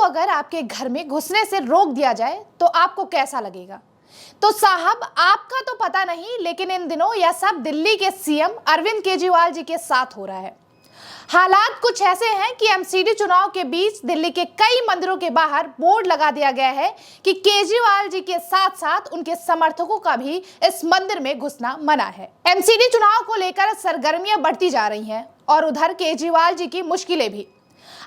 अगर आपके घर में घुसने से रोक दिया जाए तो आपको कैसा लगेगा? तो साहब, आपका तो पता नहीं, लेकिन इन दिनों यह सब दिल्ली के सीएम अरविंद केजरीवाल जी के साथ हो रहा है। हालात कुछ ऐसे हैं कि एमसीडी चुनाव के बीच दिल्ली के कई मंदिरों के बाहर बोर्ड लगा दिया गया है कि केजरीवाल जी के साथ साथ उनके समर्थकों का भी इस मंदिर में घुसना मना है। एमसीडी चुनाव को लेकर सरगर्मियां बढ़ती जा रही हैं और उधर केजरीवाल जी की मुश्किलें भी।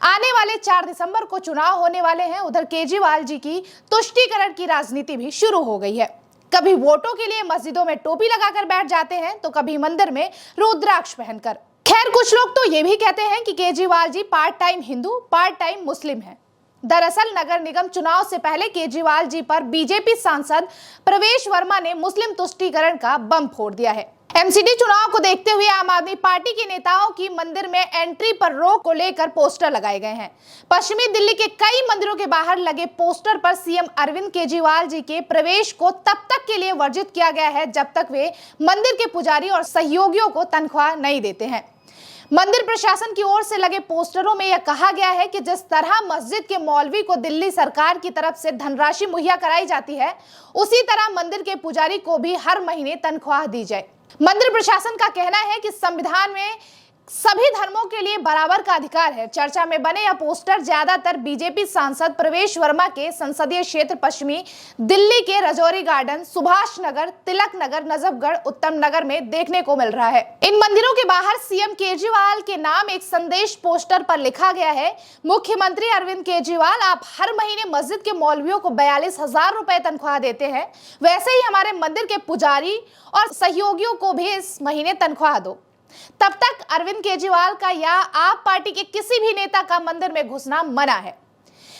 आने वाले 4 दिसंबर को चुनाव होने वाले हैं। उधर केजरीवाल जी की तुष्टीकरण की राजनीति भी शुरू हो गई है। कभी वोटों के लिए मस्जिदों में टोपी लगाकर बैठ जाते हैं तो कभी मंदिर में रुद्राक्ष पहनकर। खैर, कुछ लोग तो ये भी कहते हैं कि Kejriwal ji part time Hindu part time Muslim हैं। दरअसल नगर निगम चुनाव से पहले केजरीवाल जी पर बीजेपी सांसद प्रवेश वर्मा ने मुस्लिम तुष्टीकरण का बम फोड़ दिया है। एमसीडी चुनाव को देखते हुए आम आदमी पार्टी के नेताओं की मंदिर में एंट्री पर रोक को लेकर पोस्टर लगाए गए हैं। पश्चिमी दिल्ली के कई मंदिरों के बाहर लगे पोस्टर पर सीएम अरविंद केजरीवाल जी के प्रवेश को तब तक के लिए वर्जित किया गया है जब तक वे मंदिर के पुजारी और सहयोगियों को तनख्वाह नहीं देते हैं। मंदिर प्रशासन की ओर से लगे पोस्टरों में यह कहा गया है कि जिस तरह मस्जिद के मौलवी को दिल्ली सरकार की तरफ से धनराशि मुहैया कराई जाती है, उसी तरह मंदिर के पुजारी को भी हर महीने तनख्वाह दी जाए। मंदिर प्रशासन का कहना है कि संविधान में सभी धर्मों के लिए बराबर का अधिकार है। चर्चा में बने यह पोस्टर ज्यादातर बीजेपी सांसद प्रवेश वर्मा के संसदीय क्षेत्र पश्चिमी दिल्ली के रजौरी गार्डन, सुभाष नगर, तिलक नगर, नजफगढ़, उत्तम नगर में देखने को मिल रहा है। इन मंदिरों के बाहर सीएम केजरीवाल के नाम एक संदेश पोस्टर पर लिखा गया है, मुख्यमंत्री अरविंद केजरीवाल, आप हर महीने मस्जिद के मौलवियों को 42,000 रुपए तनख्वाह देते हैं, वैसे ही हमारे मंदिर के पुजारी और सहयोगियों को भी इस महीने तनख्वाह दो। तब तक अरविंद केजरीवाल का या आप पार्टी के किसी भी नेता का मंदिर में घुसना मना है।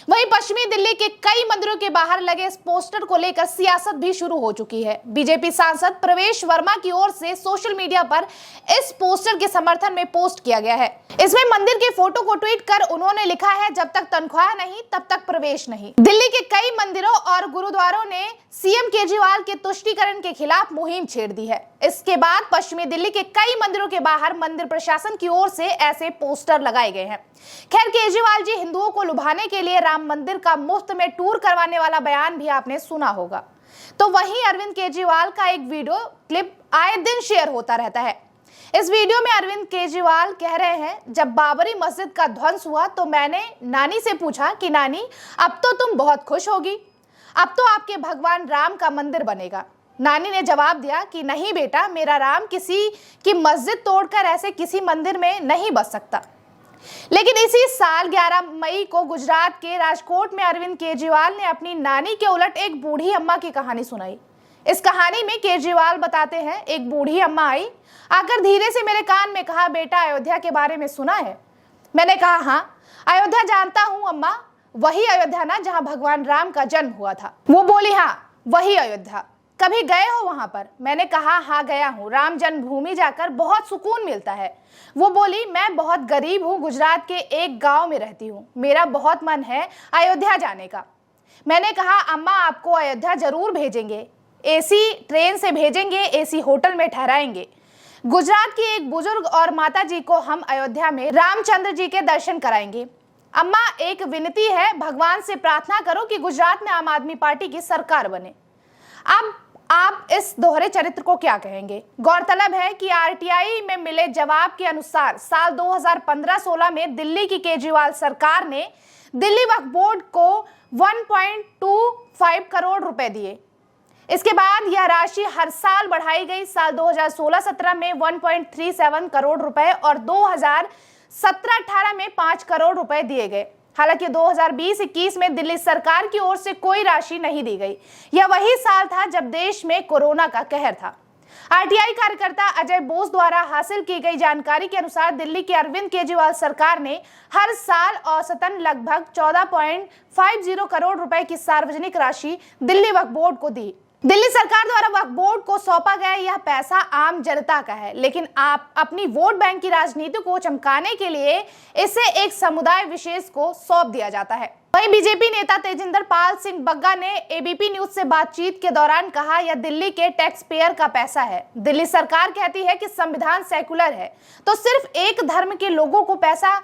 वहीं पश्चिमी दिल्ली के कई मंदिरों के बाहर लगे इस पोस्टर को लेकर सियासत भी शुरू हो चुकी है। बीजेपी सांसद प्रवेश वर्मा की ओर से सोशल मीडिया पर इस पोस्टर के समर्थन में पोस्ट किया गया है। इसमें मंदिर के फोटो को ट्वीट कर उन्होंने लिखा है, जब तक तनख्वाह नहीं तब तक प्रवेश नहीं। दिल्ली के कई मंदिरों और गुरुद्वारों ने सीएम केजरीवाल के तुष्टीकरण के खिलाफ मुहिम छेड़ दी है। इसके बाद पश्चिमी दिल्ली के कई मंदिरों के बाहर मंदिर प्रशासन की ओर से ऐसे पोस्टर लगाए गए हैं। खैर, केजरीवाल जी हिंदुओं को लुभाने के लिए राम मंदिर का मुफ्त में टूर करवाने वाला बयान भी आपने सुना होगा। तो वहीं अरविंद केजरीवाल का एक वीडियो क्लिप आए दिन शेयर होता रहता है। इस वीडियो में अरविंद केजरीवाल कह रहे हैं, जब बाबरी मस्जिद का ध्वंस हुआ तो मैंने नानी से पूछा कि नानी, अब तो तुम बहुत खुश होगी, अब तो आपके भगवान राम का मंदिर बनेगा। नानी ने जवाब दिया कि नहीं बेटा, मेरा राम किसी की मस्जिद तोड़कर ऐसे किसी मंदिर में नहीं बस सकता। लेकिन इसी साल 11 मई को गुजरात के राजकोट में अरविंद केजरीवाल ने अपनी नानी के उलट एक बूढ़ी अम्मा की कहानी सुनाई। इस कहानी में केजरीवाल बताते हैं, एक बूढ़ी अम्मा आई, आकर धीरे से मेरे कान में कहा, बेटा अयोध्या के बारे में सुना है? मैंने कहा हाँ, अयोध्या जानता हूँ अम्मा, वही अयोध्या ना जहाँ भगवान राम का जन्म हुआ था। वो बोली हाँ, वही अयोध्या, कभी गए हो वहां पर? मैंने कहा हाँ गया हूँ, राम जन्मभूमि जाकर बहुत सुकून मिलता है। वो बोली, मैं बहुत गरीब हूँ, गुजरात के एक गांव में रहती हूँ, मेरा बहुत मन है अयोध्या जाने का। मैंने कहा अम्मा, आपको अयोध्या जरूर भेजेंगे, एसी ट्रेन से भेजेंगे, एसी होटल में ठहराएंगे। गुजरात की एक बुजुर्ग और माता जी को हम अयोध्या में रामचंद्र जी के दर्शन कराएंगे। अम्मा, एक विनती है, भगवान से प्रार्थना करो कि गुजरात में आम आदमी पार्टी की सरकार बने। अब आप इस दोहरे चरित्र को क्या कहेंगे? गौरतलब है कि आरटीआई में मिले जवाब के अनुसार साल 2015-16 में दिल्ली की केजरीवाल सरकार ने दिल्ली वक्फ बोर्ड को 1.25 करोड़ रुपए दिए। इसके बाद यह राशि हर साल बढ़ाई गई। साल 2016-17 में 1.37 करोड़ रुपए और 2017-18 में 5 करोड़ रुपए दिए गए। हालांकि 2020-21 में दिल्ली सरकार की ओर से कोई राशि नहीं दी गई। यह वही साल था जब देश में कोरोना का कहर था। आरटीआई कार्यकर्ता अजय बोस द्वारा हासिल की गई जानकारी के अनुसार दिल्ली की अरविंद केजरीवाल सरकार ने हर साल औसतन लगभग 14.50 करोड़ रुपए की सार्वजनिक राशि दिल्ली वक्फ बोर्ड को दी। दिल्ली सरकार द्वारा वक्फ बोर्ड को सौंपा गया यह पैसा आम जनता का है, लेकिन आप अपनी वोट बैंक की राजनीति को चमकाने के लिए इसे एक समुदाय विशेष को सौंप दिया जाता है। वहीं बीजेपी नेता तेजिंदर पाल सिंह बग्गा ने एबीपी न्यूज से बातचीत के दौरान कहा, यह दिल्ली के टैक्स पेयर का पैसा है। दिल्ली सरकार कहती है कि संविधान सेकुलर है, तो सिर्फ एक धर्म के लोगों को पैसा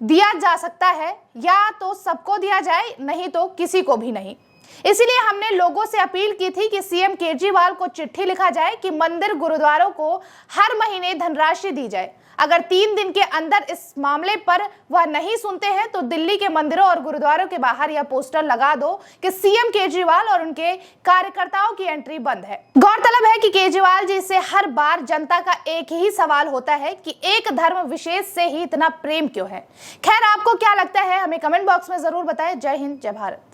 दिया जा सकता है, या तो सबको दिया जाए, नहीं तो किसी को भी नहीं। इसीलिए हमने लोगों से अपील की थी कि सीएम केजरीवाल को चिट्ठी लिखा जाए कि मंदिर गुरुद्वारों को हर महीने धनराशि दी जाए। अगर 3 दिन के अंदर इस मामले पर वह नहीं सुनते हैं तो दिल्ली के मंदिरों और गुरुद्वारों के बाहर यह पोस्टर लगा दो कि सीएम केजरीवाल और उनके कार्यकर्ताओं की एंट्री बंद है। गौरतलब है कि केजरीवाल जी से हर बार जनता का एक ही सवाल होता है कि एक धर्म विशेष से ही इतना प्रेम क्यों है। खैर, आपको क्या लगता है हमें कमेंट बॉक्स में जरूर बताएं। जय हिंद, जय भारत।